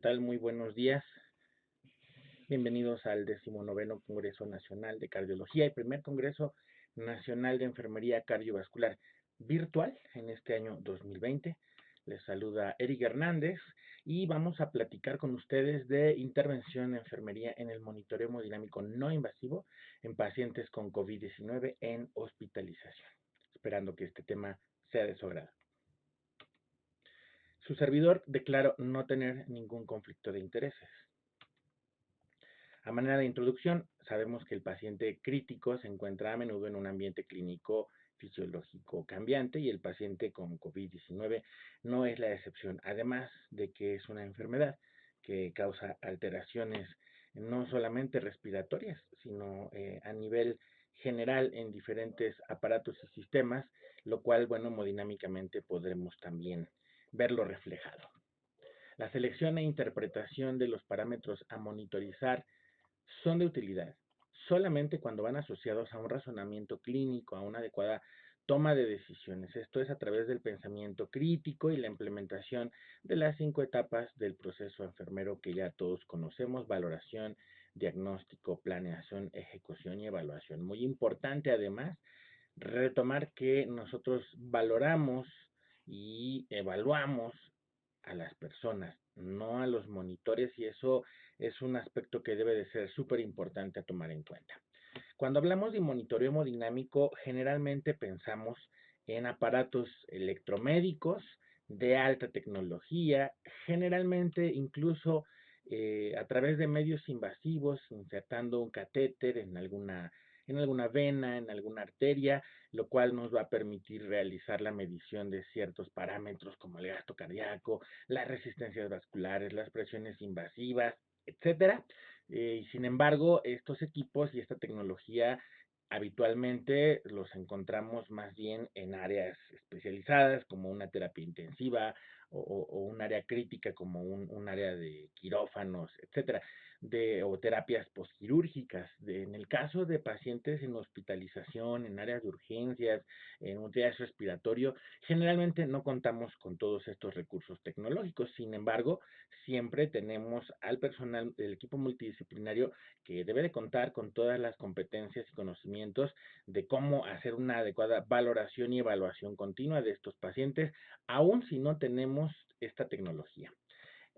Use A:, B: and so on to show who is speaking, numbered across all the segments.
A: Tal? Muy buenos días. Bienvenidos al 19º Congreso Nacional de Cardiología y primer Congreso Nacional de Enfermería Cardiovascular virtual en este año 2020. Les saluda Eric Hernández y vamos a platicar con ustedes de intervención de enfermería en el monitoreo hemodinámico no invasivo en pacientes con COVID-19 en hospitalización, esperando que este tema sea de su agrado. Su servidor declaró no tener ningún conflicto de intereses. A manera de introducción, sabemos que el paciente crítico se encuentra a menudo en un ambiente clínico fisiológico cambiante y el paciente con COVID-19 no es la excepción, además de que es una enfermedad que causa alteraciones no solamente respiratorias, sino a nivel general en diferentes aparatos y sistemas, lo cual, bueno, hemodinámicamente podremos también verlo reflejado. La selección e interpretación de los parámetros a monitorizar son de utilidad solamente cuando van asociados a un razonamiento clínico, a una adecuada toma de decisiones. Esto es a través del pensamiento crítico y la implementación de las 5 etapas del proceso enfermero que ya todos conocemos: valoración, diagnóstico, planeación, ejecución y evaluación. Muy importante además retomar que nosotros valoramos y evaluamos a las personas, no a los monitores, y eso es un aspecto que debe de ser súper importante a tomar en cuenta. Cuando hablamos de monitoreo hemodinámico, generalmente pensamos en aparatos electromédicos de alta tecnología, generalmente incluso a través de medios invasivos, insertando un catéter en alguna vena, en alguna arteria, lo cual nos va a permitir realizar la medición de ciertos parámetros como el gasto cardíaco, las resistencias vasculares, las presiones invasivas, etcétera. Y sin embargo, estos equipos y esta tecnología habitualmente los encontramos más bien en áreas especializadas como una terapia intensiva o un área crítica como un área de quirófanos, etcétera, o terapias posquirúrgicas. En el caso de pacientes en hospitalización, en áreas de urgencias, en un triage respiratorio, generalmente no contamos con todos estos recursos tecnológicos. Sin embargo, siempre tenemos al personal del equipo multidisciplinario que debe de contar con todas las competencias y conocimientos de cómo hacer una adecuada valoración y evaluación continua de estos pacientes, aun si no tenemos esta tecnología.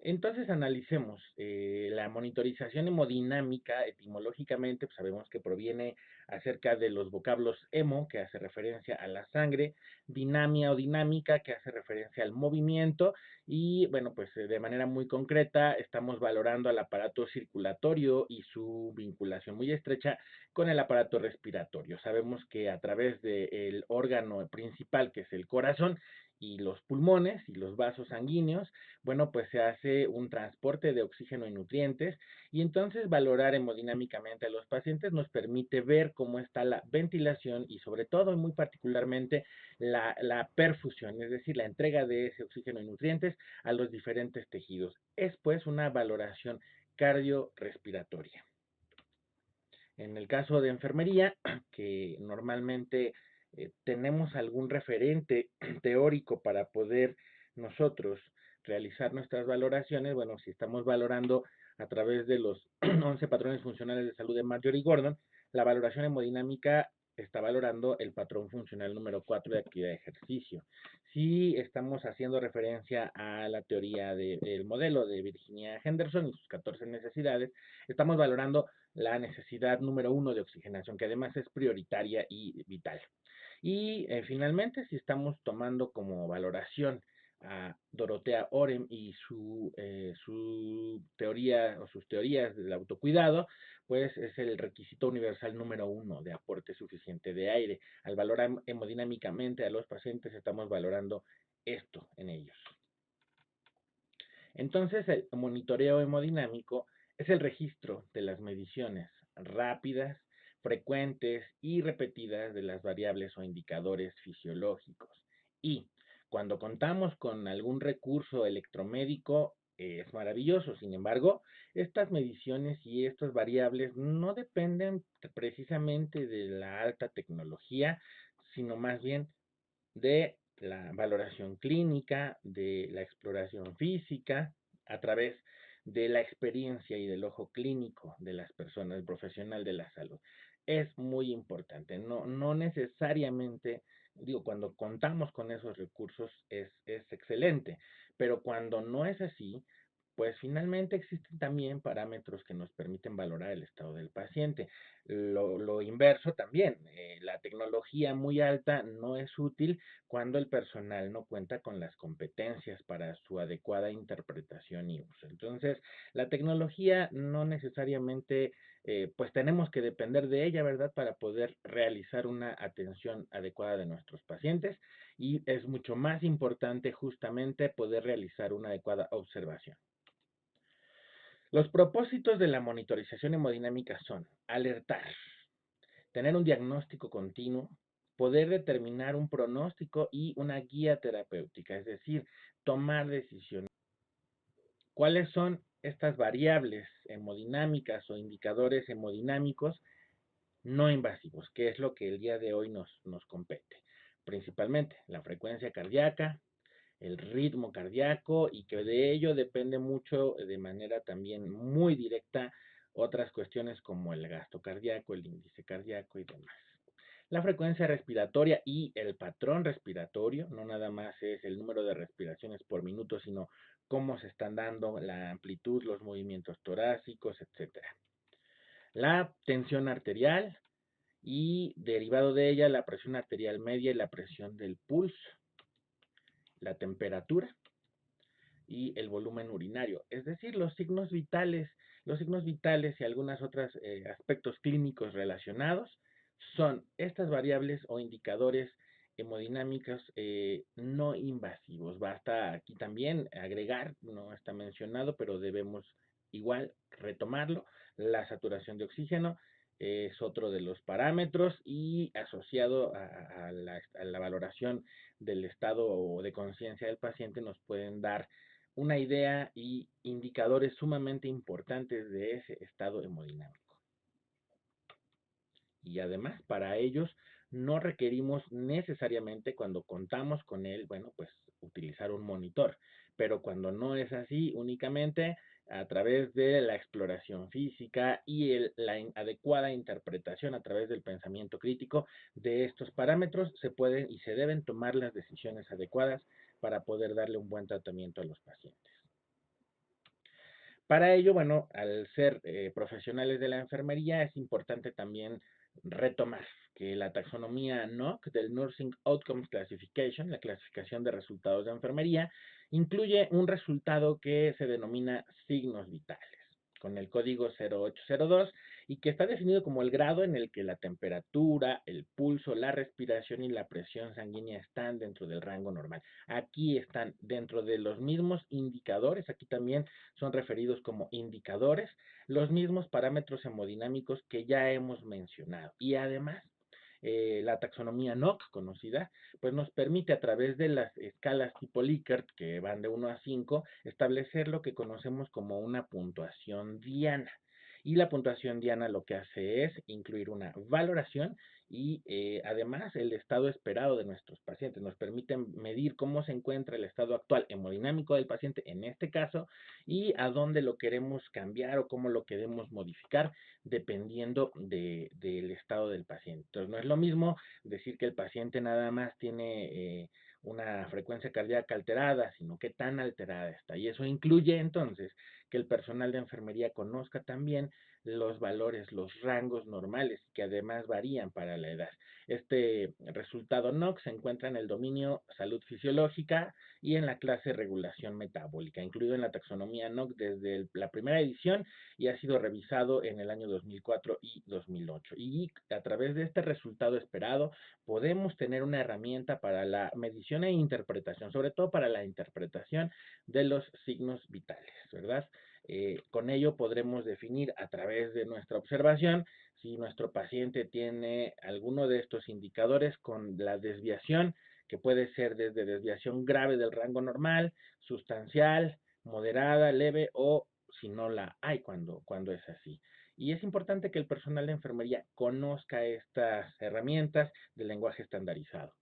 A: Entonces analicemos la monitorización hemodinámica. Etimológicamente, pues sabemos que proviene acerca de los vocablos hemo, que hace referencia a la sangre, dinamia o dinámica, que hace referencia al movimiento, y bueno, pues de manera muy concreta estamos valorando al aparato circulatorio y su vinculación muy estrecha con el aparato respiratorio. Sabemos que a través del órgano principal, que es el corazón, y los pulmones y los vasos sanguíneos, bueno, pues se hace un transporte de oxígeno y nutrientes, y entonces valorar hemodinámicamente a los pacientes nos permite ver cómo está la ventilación y sobre todo y muy particularmente la perfusión, es decir, la entrega de ese oxígeno y nutrientes a los diferentes tejidos. Es pues una valoración cardiorrespiratoria. En el caso de enfermería, que normalmente tenemos algún referente teórico para poder nosotros realizar nuestras valoraciones, bueno, si estamos valorando a través de los 11 patrones funcionales de salud de Marjorie Gordon, la valoración hemodinámica está valorando el patrón funcional número 4 de actividad de ejercicio. Si estamos haciendo referencia a la teoría del modelo de Virginia Henderson y sus 14 necesidades, estamos valorando la necesidad número 1 de oxigenación, que además es prioritaria y vital. Y finalmente, si estamos tomando como valoración a Dorothea Orem y su teoría o sus teorías del autocuidado, pues es el requisito universal número 1 de aporte suficiente de aire. Al valorar hemodinámicamente a los pacientes, estamos valorando esto en ellos. Entonces, el monitoreo hemodinámico es el registro de las mediciones rápidas, frecuentes y repetidas de las variables o indicadores fisiológicos. Y cuando contamos con algún recurso electromédico, es maravilloso. Sin embargo, estas mediciones y estas variables no dependen precisamente de la alta tecnología, sino más bien de la valoración clínica, de la exploración física, a través de la experiencia y del ojo clínico de las personas, el profesional de la salud. Es muy importante, no necesariamente, digo, cuando contamos con esos recursos es excelente, pero cuando no es así, pues finalmente existen también parámetros que nos permiten valorar el estado del paciente. Lo inverso también, la tecnología muy alta no es útil cuando el personal no cuenta con las competencias para su adecuada interpretación y uso. Entonces, la tecnología no necesariamente, pues tenemos que depender de ella, ¿verdad?, para poder realizar una atención adecuada de nuestros pacientes, y es mucho más importante justamente poder realizar una adecuada observación. Los propósitos de la monitorización hemodinámica son alertar, tener un diagnóstico continuo, poder determinar un pronóstico y una guía terapéutica, es decir, tomar decisiones. ¿Cuáles son estas variables hemodinámicas o indicadores hemodinámicos no invasivos? ¿Qué es lo que el día de hoy nos compete? Principalmente la frecuencia cardíaca, el ritmo cardíaco, y que de ello depende mucho de manera también muy directa otras cuestiones como el gasto cardíaco, el índice cardíaco y demás. La frecuencia respiratoria y el patrón respiratorio, no nada más es el número de respiraciones por minuto, sino cómo se están dando, la amplitud, los movimientos torácicos, etcétera. La tensión arterial y derivado de ella la presión arterial media y la presión del pulso, la temperatura y el volumen urinario, es decir, los signos vitales y algunos otros aspectos clínicos relacionados son estas variables o indicadores hemodinámicos no invasivos. Basta aquí también agregar, no está mencionado, pero debemos igual retomarlo, la saturación de oxígeno es otro de los parámetros, y asociado a la valoración del estado de conciencia del paciente nos pueden dar una idea y indicadores sumamente importantes de ese estado hemodinámico. Y además, para ellos no requerimos necesariamente, cuando contamos con él, bueno, pues utilizar un monitor, pero cuando no es así, únicamente a través de la exploración física y la adecuada interpretación a través del pensamiento crítico de estos parámetros, se pueden y se deben tomar las decisiones adecuadas para poder darle un buen tratamiento a los pacientes. Para ello, bueno, al ser profesionales de la enfermería, es importante también retomar que la taxonomía NOC del Nursing Outcomes Classification, la clasificación de resultados de enfermería, incluye un resultado que se denomina signos vitales, con el código 0802, y que está definido como el grado en el que la temperatura, el pulso, la respiración y la presión sanguínea están dentro del rango normal. Aquí están dentro de los mismos indicadores, aquí también son referidos como indicadores, los mismos parámetros hemodinámicos que ya hemos mencionado. Y además, la taxonomía NOC conocida, pues nos permite a través de las escalas tipo Likert, que van de 1 a 5, establecer lo que conocemos como una puntuación diana. Y la puntuación diana lo que hace es incluir una valoración y además el estado esperado de nuestros pacientes. Nos permite medir cómo se encuentra el estado actual hemodinámico del paciente en este caso, y a dónde lo queremos cambiar o cómo lo queremos modificar dependiendo del estado del paciente. Entonces, no es lo mismo decir que el paciente nada más tiene una frecuencia cardíaca alterada, sino qué tan alterada está. Y eso incluye entonces que el personal de enfermería conozca también los valores, los rangos normales, que además varían para la edad. Este resultado NOC se encuentra en el dominio salud fisiológica y en la clase regulación metabólica, incluido en la taxonomía NOC desde la primera edición, y ha sido revisado en el año 2004 y 2008. Y a través de este resultado esperado podemos tener una herramienta para la medición e interpretación, sobre todo para la interpretación de los signos vitales, ¿verdad? Con ello podremos definir a través de nuestra observación si nuestro paciente tiene alguno de estos indicadores con la desviación, que puede ser desde desviación grave del rango normal, sustancial, moderada, leve, o si no la hay cuando es así. Y es importante que el personal de enfermería conozca estas herramientas de lenguaje estandarizado.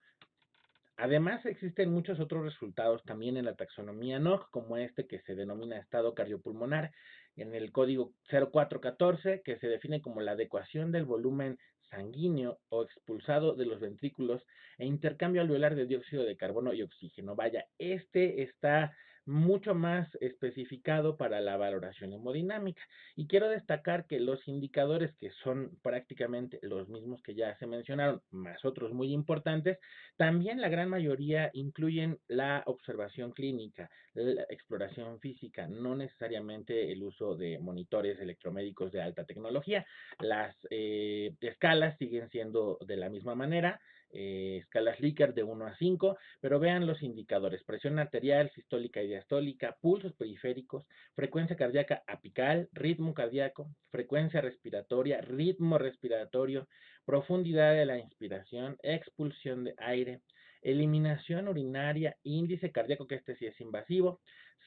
A: Además, existen muchos otros resultados también en la taxonomía NOC, como este que se denomina estado cardiopulmonar, en el código 0414, que se define como la adecuación del volumen sanguíneo o expulsado de los ventrículos e intercambio alveolar de dióxido de carbono y oxígeno. Vaya, este está mucho más especificado para la valoración hemodinámica. Y quiero destacar que los indicadores, que son prácticamente los mismos que ya se mencionaron, más otros muy importantes, también la gran mayoría incluyen la observación clínica, la exploración física, no necesariamente el uso de monitores electromédicos de alta tecnología. Las escalas siguen siendo de la misma manera, escalas Likert de 1 a 5, pero vean los indicadores: presión arterial, sistólica y diastólica, pulsos periféricos, frecuencia cardíaca apical, ritmo cardíaco, frecuencia respiratoria, ritmo respiratorio, profundidad de la inspiración, expulsión de aire, eliminación urinaria, índice cardíaco, que este sí es invasivo,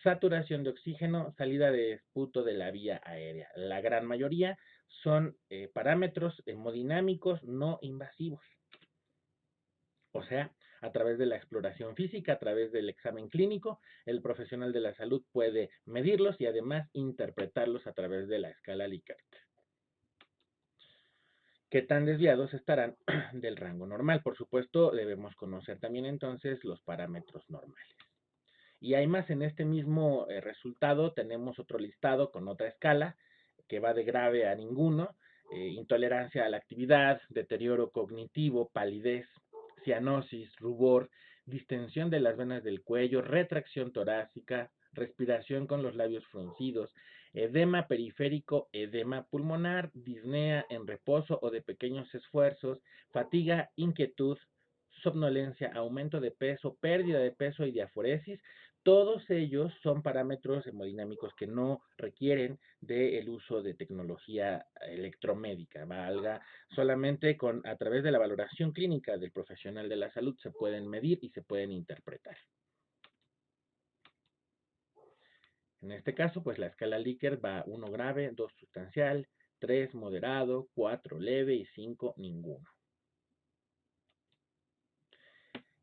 A: saturación de oxígeno, salida de esputo de la vía aérea. La gran mayoría son parámetros hemodinámicos no invasivos. O sea, a través de la exploración física, a través del examen clínico, el profesional de la salud puede medirlos y además interpretarlos a través de la escala Likert. ¿Qué tan desviados estarán del rango normal? Por supuesto, debemos conocer también entonces los parámetros normales. Y hay más. En este mismo resultado tenemos otro listado con otra escala que va de grave a ninguno: intolerancia a la actividad, deterioro cognitivo, palidez, cianosis, rubor, distensión de las venas del cuello, retracción torácica, respiración con los labios fruncidos, edema periférico, edema pulmonar, disnea en reposo o de pequeños esfuerzos, fatiga, inquietud, somnolencia, aumento de peso, pérdida de peso y diaforesis. Todos ellos son parámetros hemodinámicos que no requieren del uso de tecnología electromédica, valga, solamente a través de la valoración clínica del profesional de la salud se pueden medir y se pueden interpretar. En este caso, pues la escala Likert va 1 grave, 2 sustancial, 3 moderado, 4 leve y 5 ninguno.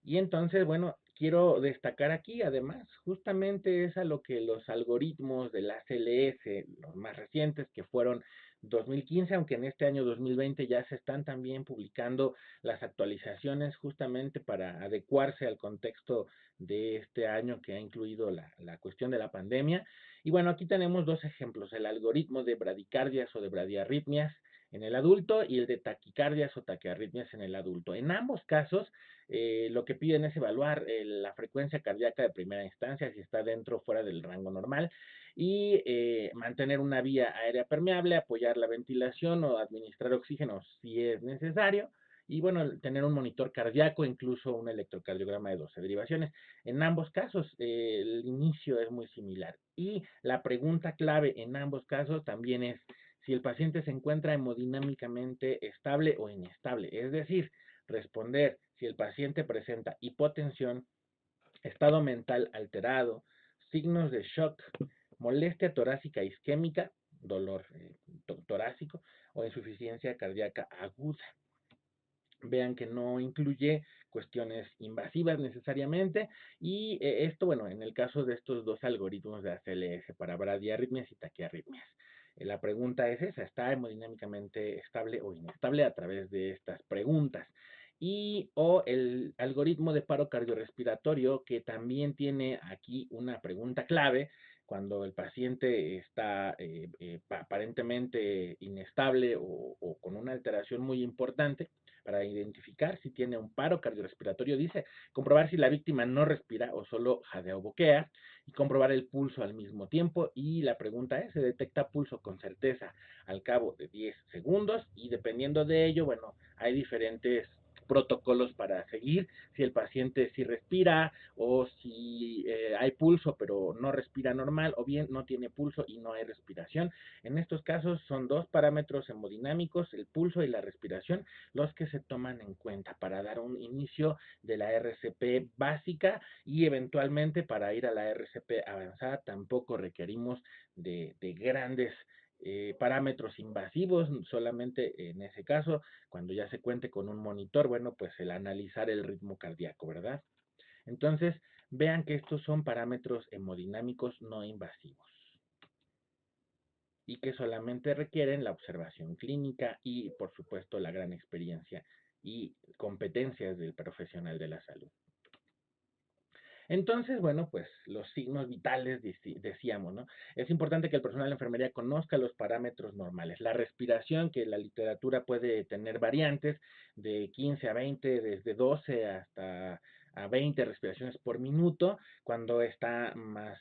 A: Y entonces, bueno, quiero destacar aquí, además, justamente es a lo que los algoritmos de la ACLS, los más recientes, que fueron 2015, aunque en este año 2020 ya se están también publicando las actualizaciones justamente para adecuarse al contexto de este año, que ha incluido la cuestión de la pandemia. Y bueno, aquí tenemos dos ejemplos: el algoritmo de bradicardias o de bradiarritmias en el adulto y el de taquicardias o taquiarritmias en el adulto. En ambos casos, lo que piden es evaluar la frecuencia cardíaca de primera instancia, si está dentro o fuera del rango normal, y mantener una vía aérea permeable, apoyar la ventilación o administrar oxígeno si es necesario, y bueno, tener un monitor cardíaco, incluso un electrocardiograma de 12 derivaciones. En ambos casos, el inicio es muy similar. Y la pregunta clave en ambos casos también es si el paciente se encuentra hemodinámicamente estable o inestable, es decir, responder si el paciente presenta hipotensión, estado mental alterado, signos de shock, molestia torácica isquémica, dolor torácico o insuficiencia cardíaca aguda. Vean que no incluye cuestiones invasivas necesariamente, y esto, bueno, en el caso de estos dos algoritmos de ACLS para bradiarritmias y taquiarritmias. La pregunta es esa: ¿está hemodinámicamente estable o inestable? A través de estas preguntas. Y o el algoritmo de paro cardiorrespiratorio, que también tiene aquí una pregunta clave: cuando el paciente está aparentemente inestable o con una alteración muy importante, para identificar si tiene un paro cardiorrespiratorio. Dice: comprobar si la víctima no respira o solo jadea o boquea, y comprobar el pulso al mismo tiempo. Y la pregunta es: ¿se detecta pulso con certeza al cabo de 10 segundos? Y dependiendo de ello, bueno, hay diferentes protocolos para seguir: si el paciente sí respira, o si hay pulso pero no respira normal, o bien no tiene pulso y no hay respiración. En estos casos son dos parámetros hemodinámicos, el pulso y la respiración, los que se toman en cuenta para dar un inicio de la RCP básica, y eventualmente para ir a la RCP avanzada tampoco requerimos de grandes parámetros invasivos. Solamente en ese caso, cuando ya se cuente con un monitor, bueno, pues el analizar el ritmo cardíaco, ¿verdad? Entonces, vean que estos son parámetros hemodinámicos no invasivos y que solamente requieren la observación clínica y, por supuesto, la gran experiencia y competencias del profesional de la salud. Entonces, bueno, pues los signos vitales, decíamos, ¿no? Es importante que el personal de enfermería conozca los parámetros normales. La respiración, que la literatura puede tener variantes de 15 a 20, desde 12 hasta a 20 respiraciones por minuto. Cuando está más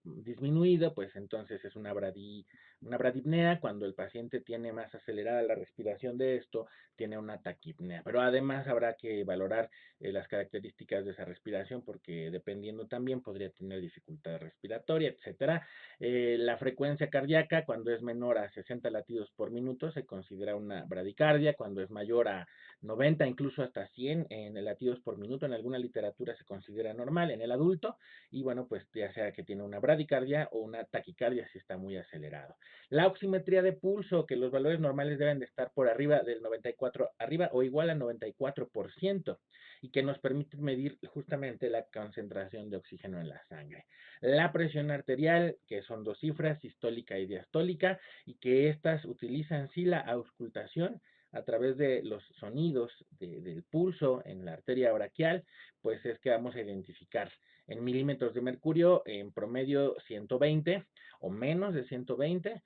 A: disminuido, pues entonces es una bradipnea. Cuando el paciente tiene más acelerada la respiración de esto, tiene una taquipnea. Pero además habrá que valorar las características de esa respiración, porque dependiendo también podría tener dificultad respiratoria, etcétera. La frecuencia cardíaca, cuando es menor a 60 latidos por minuto, se considera una bradicardia. Cuando es mayor a 90, incluso hasta 100 en latidos por minuto, en alguna literatura se considera normal en el adulto, y bueno, pues ya sea que tiene una bradicardia o una taquicardia si está muy acelerado. La oximetría de pulso, que los valores normales deben de estar por arriba del 94, arriba o igual al 94%, y que nos permite medir justamente la concentración de oxígeno en la sangre. La presión arterial, que son dos cifras, sistólica y diastólica, y que estas utilizan sí la auscultación a través de los sonidos del pulso en la arteria braquial, pues es que vamos a identificar en milímetros de mercurio, en promedio 120 o menos de 120,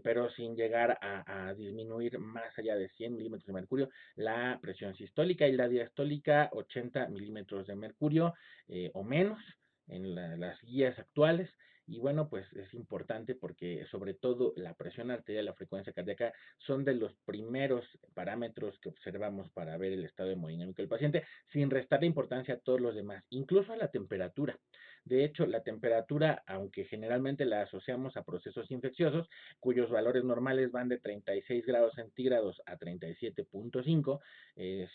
A: pero sin llegar a disminuir más allá de 100 milímetros de mercurio la presión sistólica, y la diastólica 80 milímetros de mercurio o menos en las guías actuales. Y bueno, pues es importante porque sobre todo la presión arterial y la frecuencia cardíaca son de los primeros parámetros que observamos para ver el estado hemodinámico del paciente, sin restarle importancia a todos los demás, incluso a la temperatura. De hecho, la temperatura, aunque generalmente la asociamos a procesos infecciosos, cuyos valores normales van de 36 grados centígrados a 37.5,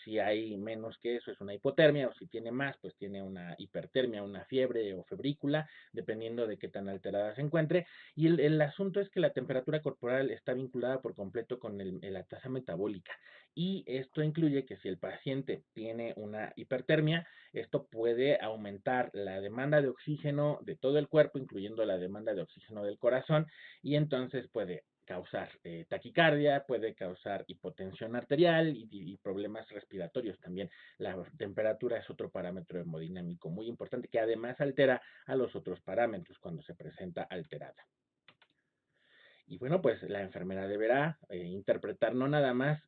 A: si hay menos que eso es una hipotermia, o si tiene más, pues tiene una hipertermia, una fiebre o febrícula, dependiendo de qué tan alterada se encuentre. Y el asunto es que la temperatura corporal está vinculada por completo con la tasa metabólica, y esto incluye que si el paciente tiene una hipertermia, esto puede aumentar la demanda de oxígeno de todo el cuerpo, incluyendo la demanda de oxígeno del corazón, y entonces puede causar taquicardia, puede causar hipotensión arterial y problemas respiratorios también. La temperatura es otro parámetro hemodinámico muy importante que además altera a los otros parámetros cuando se presenta alterada. Y bueno, pues la enfermera deberá interpretar, no nada más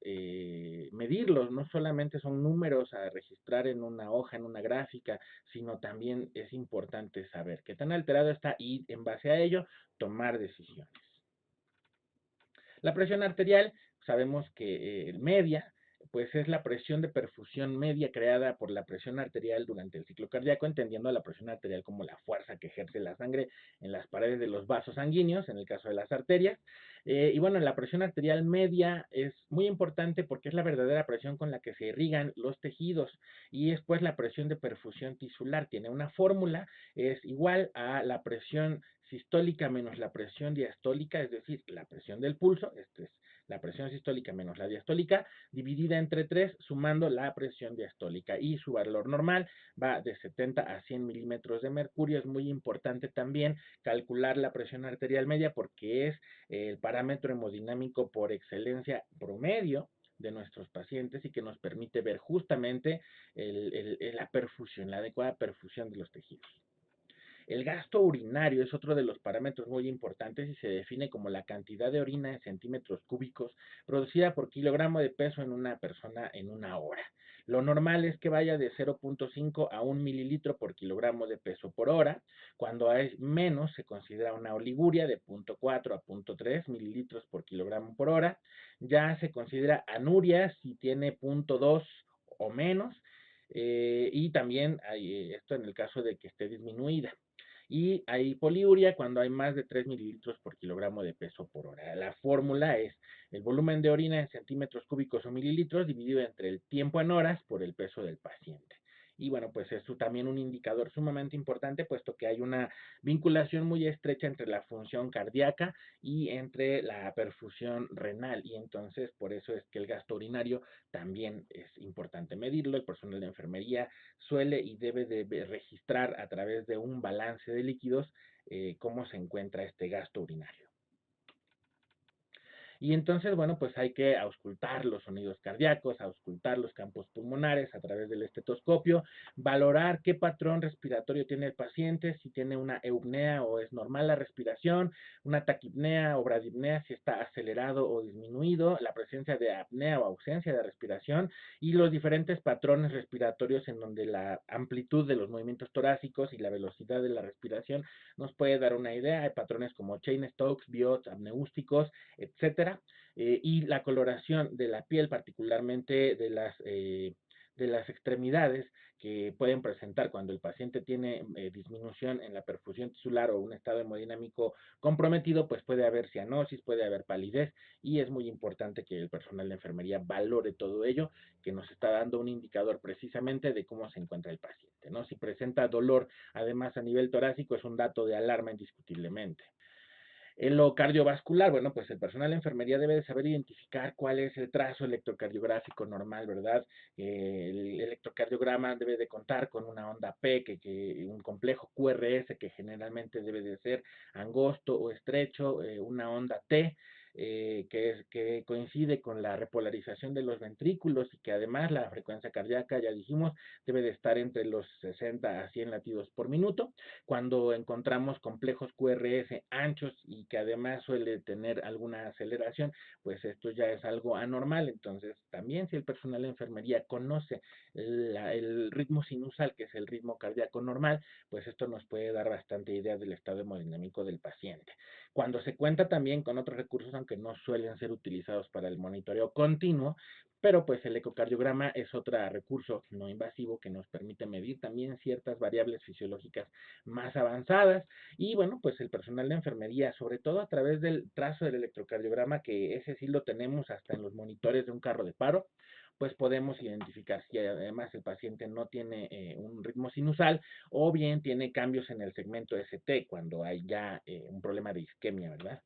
A: medirlos, no solamente son números a registrar en una hoja, en una gráfica, sino también es importante saber qué tan alterado está y en base a ello tomar decisiones. La presión arterial, sabemos que media, pues es la presión de perfusión media creada por la presión arterial durante el ciclo cardíaco, entendiendo a la presión arterial como la fuerza que ejerce la sangre en las paredes de los vasos sanguíneos, en el caso de las arterias. Y bueno, la presión arterial media es muy importante porque es la verdadera presión con la que se irrigan los tejidos, y después la presión de perfusión tisular tiene una fórmula, es igual a la presión sistólica menos la presión diastólica, es decir, la presión del pulso, esto es la presión sistólica menos la diastólica, dividida entre 3, sumando la presión diastólica, y su valor normal va de 70 a 100 milímetros de mercurio. Es muy importante también calcular la presión arterial media porque es el parámetro hemodinámico por excelencia promedio de nuestros pacientes y que nos permite ver justamente la perfusión, la adecuada perfusión de los tejidos. El gasto urinario es otro de los parámetros muy importantes y se define como la cantidad de orina en centímetros cúbicos producida por kilogramo de peso en una persona en una hora. Lo normal es que vaya de 0.5 a 1 mililitro por kilogramo de peso por hora. Cuando hay menos, se considera una oliguria de 0.4 a 0.3 mililitros por kilogramo por hora. Ya se considera anuria si tiene 0.2 o menos. Y también hay esto en el caso de que esté disminuida. Y hay poliuria cuando hay más de 3 mililitros por kilogramo de peso por hora. La fórmula es el volumen de orina en centímetros cúbicos o mililitros dividido entre el tiempo en horas por el peso del paciente. y bueno, pues es también un indicador sumamente importante, puesto que hay una vinculación muy estrecha entre la función cardíaca y entre la perfusión renal, y entonces por eso es que el gasto urinario también es importante medirlo. El personal de enfermería suele y debe de registrar a través de un balance de líquidos cómo se encuentra este gasto urinario. Y entonces, bueno, pues hay que auscultar los sonidos cardíacos, auscultar los campos pulmonares a través del estetoscopio, valorar qué patrón respiratorio tiene el paciente, si tiene una eupnea o es normal la respiración, una taquipnea o bradipnea, si está acelerado o disminuido, la presencia de apnea o ausencia de respiración y los diferentes patrones respiratorios en donde la amplitud de los movimientos torácicos y la velocidad de la respiración nos puede dar una idea. Hay patrones como Cheyne-Stokes, Biot, apneústicos, etcétera, y la coloración de la piel, particularmente de las extremidades, que pueden presentar cuando el paciente tiene disminución en la perfusión tisular o un estado hemodinámico comprometido, pues puede haber cianosis, puede haber palidez, y es muy importante que el personal de enfermería valore todo ello, que nos está dando un indicador precisamente de cómo se encuentra el paciente, ¿no? Si presenta dolor, además a nivel torácico, es un dato de alarma indiscutiblemente. En lo cardiovascular, bueno, pues el personal de enfermería debe de saber identificar cuál es el trazo electrocardiográfico normal, ¿verdad? El electrocardiograma debe de contar con una onda P, un complejo QRS que generalmente debe de ser angosto o estrecho, una onda T, que coincide con la repolarización de los ventrículos y que además la frecuencia cardíaca, ya dijimos, debe de estar entre los 60 a 100 latidos por minuto. Cuando encontramos complejos QRS anchos y que además suele tener alguna aceleración, pues esto ya es algo anormal. Entonces, también si el personal de enfermería conoce el ritmo sinusal, que es el ritmo cardíaco normal, pues esto nos puede dar bastante idea del estado hemodinámico del paciente. Cuando se cuenta también con otros recursos, aunque no suelen ser utilizados para el monitoreo continuo, pero pues el ecocardiograma es otro recurso no invasivo que nos permite medir también ciertas variables fisiológicas más avanzadas. Y bueno, pues el personal de enfermería, sobre todo a través del trazo del electrocardiograma, que ese sí lo tenemos hasta en los monitores de un carro de paro, pues podemos identificar si además el paciente no tiene un ritmo sinusal o bien tiene cambios en el segmento ST cuando hay ya un problema de isquemia, ¿verdad?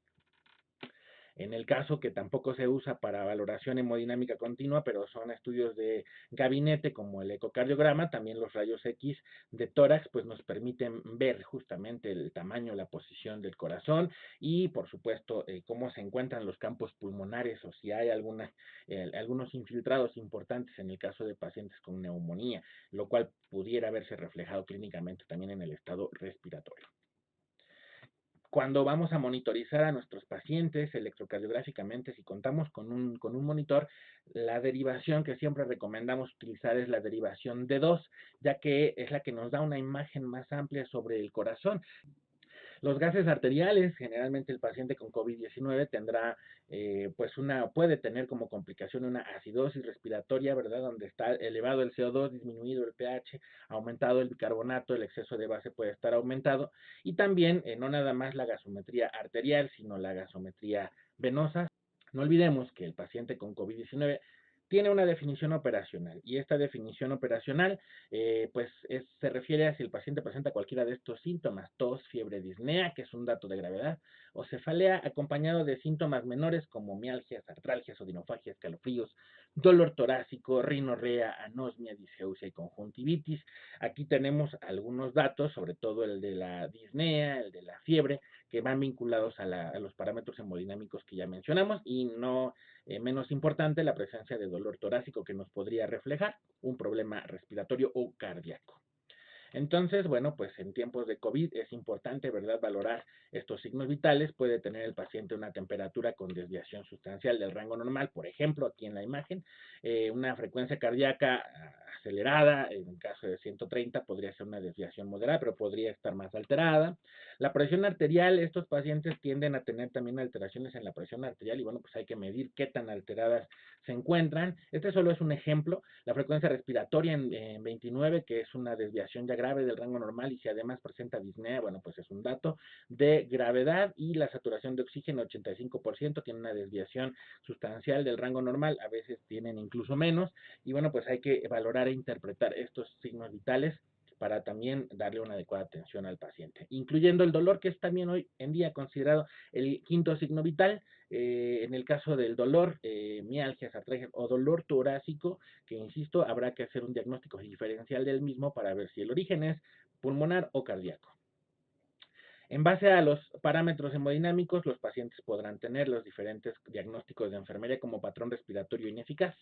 A: En el caso que tampoco se usa para valoración hemodinámica continua, pero son estudios de gabinete como el ecocardiograma, también los rayos X de tórax, pues nos permiten ver justamente el tamaño, la posición del corazón y por supuesto cómo se encuentran los campos pulmonares o si hay algunos infiltrados importantes en el caso de pacientes con neumonía, lo cual pudiera verse reflejado clínicamente también en el estado respiratorio. Cuando vamos a monitorizar a nuestros pacientes electrocardiográficamente, si contamos con un monitor, la derivación que siempre recomendamos utilizar es la derivación D2, ya que es la que nos da una imagen más amplia sobre el corazón. Los gases arteriales, generalmente el paciente con COVID-19 tendrá, puede tener como complicación una acidosis respiratoria, ¿verdad? Donde está elevado el CO2, disminuido el pH, aumentado el bicarbonato, el exceso de base puede estar aumentado. Y también, no nada más la gasometría arterial, sino la gasometría venosa. No olvidemos que el paciente con COVID-19 tiene una definición operacional y esta definición operacional se refiere a si el paciente presenta cualquiera de estos síntomas: tos, fiebre, disnea, que es un dato de gravedad, o cefalea acompañado de síntomas menores como mialgias, artralgias, odinofagias, escalofríos, dolor torácico, rinorrea, anosmia, disgeusia y conjuntivitis. Aquí tenemos algunos datos, sobre todo el de la disnea, el de la fiebre, que van vinculados a los parámetros hemodinámicos que ya mencionamos, y no menos importante, la presencia de dolor torácico que nos podría reflejar un problema respiratorio o cardíaco. Entonces, bueno, pues en tiempos de COVID es importante, ¿verdad?, valorar estos signos vitales. Puede tener el paciente una temperatura con desviación sustancial del rango normal, por ejemplo, aquí en la imagen, una frecuencia cardíaca acelerada, en el caso de 130 podría ser una desviación moderada, pero podría estar más alterada. La presión arterial, estos pacientes tienden a tener también alteraciones en la presión arterial y bueno, pues hay que medir qué tan alteradas se encuentran. Este solo es un ejemplo. La frecuencia respiratoria en 29, que es una desviación ya grave del rango normal y si además presenta disnea, bueno, pues es un dato de gravedad. Y la saturación de oxígeno 85%, tiene una desviación sustancial del rango normal, a veces tienen incluso menos, y bueno, pues hay que valorar e interpretar estos signos vitales para también darle una adecuada atención al paciente, incluyendo el dolor, que es también hoy en día considerado el quinto signo vital. En el caso del dolor, mialgias, artralgias o dolor torácico, que insisto, habrá que hacer un diagnóstico diferencial del mismo para ver si el origen es pulmonar o cardíaco. En base a los parámetros hemodinámicos, los pacientes podrán tener los diferentes diagnósticos de enfermería como patrón respiratorio ineficaz,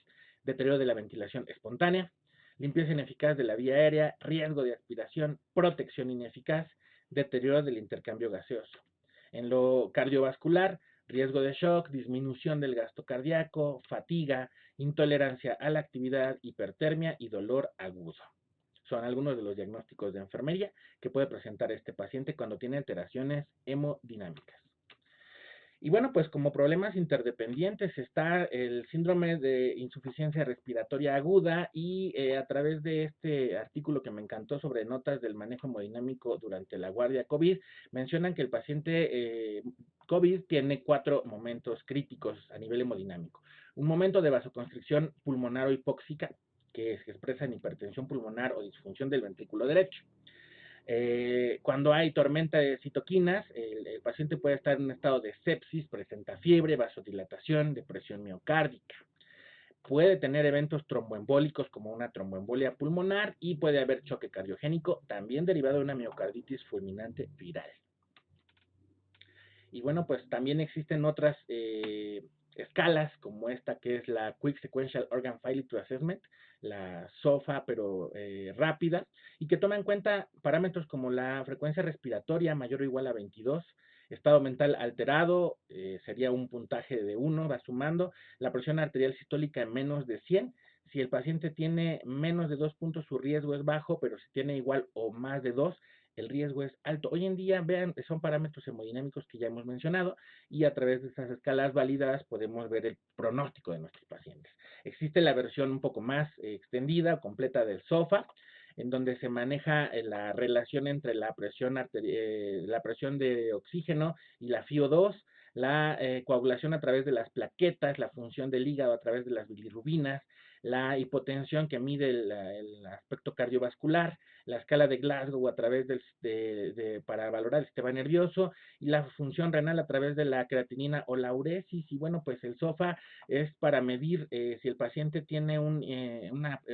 A: deterioro de la ventilación espontánea, limpieza ineficaz de la vía aérea, riesgo de aspiración, protección ineficaz, deterioro del intercambio gaseoso. En lo cardiovascular, riesgo de shock, disminución del gasto cardíaco, fatiga, intolerancia a la actividad, hipertermia y dolor agudo. Son algunos de los diagnósticos de enfermería que puede presentar este paciente cuando tiene alteraciones hemodinámicas. Y bueno, pues como problemas interdependientes está el síndrome de insuficiencia respiratoria aguda y a través de este artículo que me encantó sobre notas del manejo hemodinámico durante la guardia COVID, mencionan que el paciente COVID tiene 4 momentos críticos a nivel hemodinámico. Un momento de vasoconstricción pulmonar o hipóxica, que se expresa en hipertensión pulmonar o disfunción del ventrículo derecho. Cuando hay tormenta de citoquinas, el paciente puede estar en un estado de sepsis, presenta fiebre, vasodilatación, depresión miocárdica. Puede tener eventos tromboembólicos como una tromboembolia pulmonar y puede haber choque cardiogénico, también derivado de una miocarditis fulminante viral. Y bueno, pues también existen otras escalas como esta que es la Quick Sequential Organ Failure Assessment, la SOFA pero rápida, y que toma en cuenta parámetros como la frecuencia respiratoria mayor o igual a 22, estado mental alterado, sería un puntaje de 1, va sumando, la presión arterial sistólica en menos de 100, si el paciente tiene menos de 2 puntos su riesgo es bajo, pero si tiene igual o más de 2, el riesgo es alto. Hoy en día, vean, son parámetros hemodinámicos que ya hemos mencionado y a través de estas escalas validadas podemos ver el pronóstico de nuestros pacientes. Existe la versión un poco más extendida o completa del SOFA, en donde se maneja la relación entre la presión de oxígeno y la FiO2, la coagulación a través de las plaquetas, la función del hígado a través de las bilirrubinas, la hipotensión que mide el aspecto cardiovascular, la escala de Glasgow a través para valorar el sistema nervioso y la función renal a través de la creatinina o la uresis. Y bueno, pues el SOFA es para medir si el paciente tiene un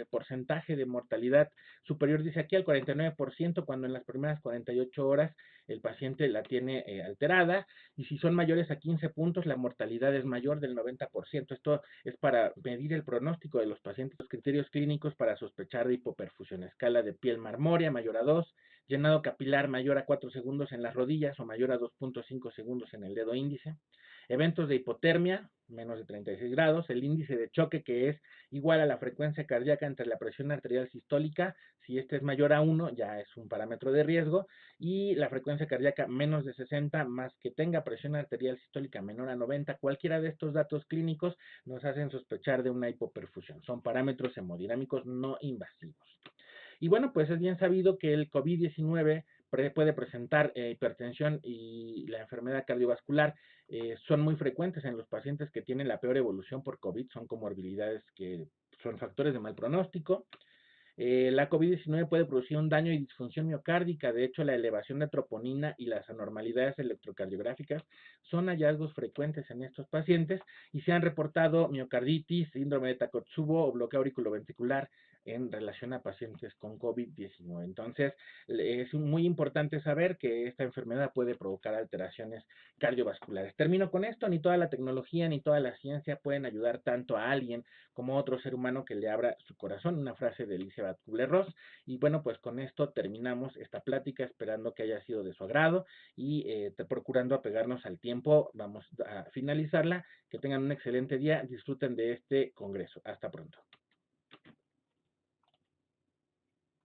A: porcentaje de mortalidad superior, dice aquí, al 49%, cuando en las primeras 48 horas el paciente la tiene alterada, y si son mayores a 15 puntos, la mortalidad es mayor del 90%. Esto es para medir el pronóstico de los pacientes. Los criterios clínicos para sospechar de hipoperfusión: escala de piel marmórea mayor a 2, llenado capilar mayor a 4 segundos en las rodillas o mayor a 2.5 segundos en el dedo índice, eventos de hipotermia menos de 36 grados, el índice de choque, que es igual a la frecuencia cardíaca entre la presión arterial sistólica, si este es mayor a 1 ya es un parámetro de riesgo, y la frecuencia cardíaca menos de 60 más que tenga presión arterial sistólica menor a 90, cualquiera de estos datos clínicos nos hacen sospechar de una hipoperfusión. Son parámetros hemodinámicos no invasivos. Y bueno, pues es bien sabido que el COVID-19 puede presentar hipertensión y la enfermedad cardiovascular. Son muy frecuentes en los pacientes que tienen la peor evolución por COVID, son comorbilidades que son factores de mal pronóstico. La COVID-19 puede producir un daño y disfunción miocárdica. De hecho, la elevación de troponina y las anormalidades electrocardiográficas son hallazgos frecuentes en estos pacientes y se han reportado miocarditis, síndrome de Takotsubo o bloqueo auriculoventricular en relación a pacientes con COVID-19. Entonces, es muy importante saber que esta enfermedad puede provocar alteraciones cardiovasculares. Termino con esto: ni toda la tecnología ni toda la ciencia pueden ayudar tanto a alguien como a otro ser humano que le abra su corazón. Una frase de Elizabeth Kubler-Ross. Y bueno, pues con esto terminamos esta plática, esperando que haya sido de su agrado y procurando apegarnos al tiempo. Vamos a finalizarla. Que tengan un excelente día, disfruten de este congreso. Hasta pronto.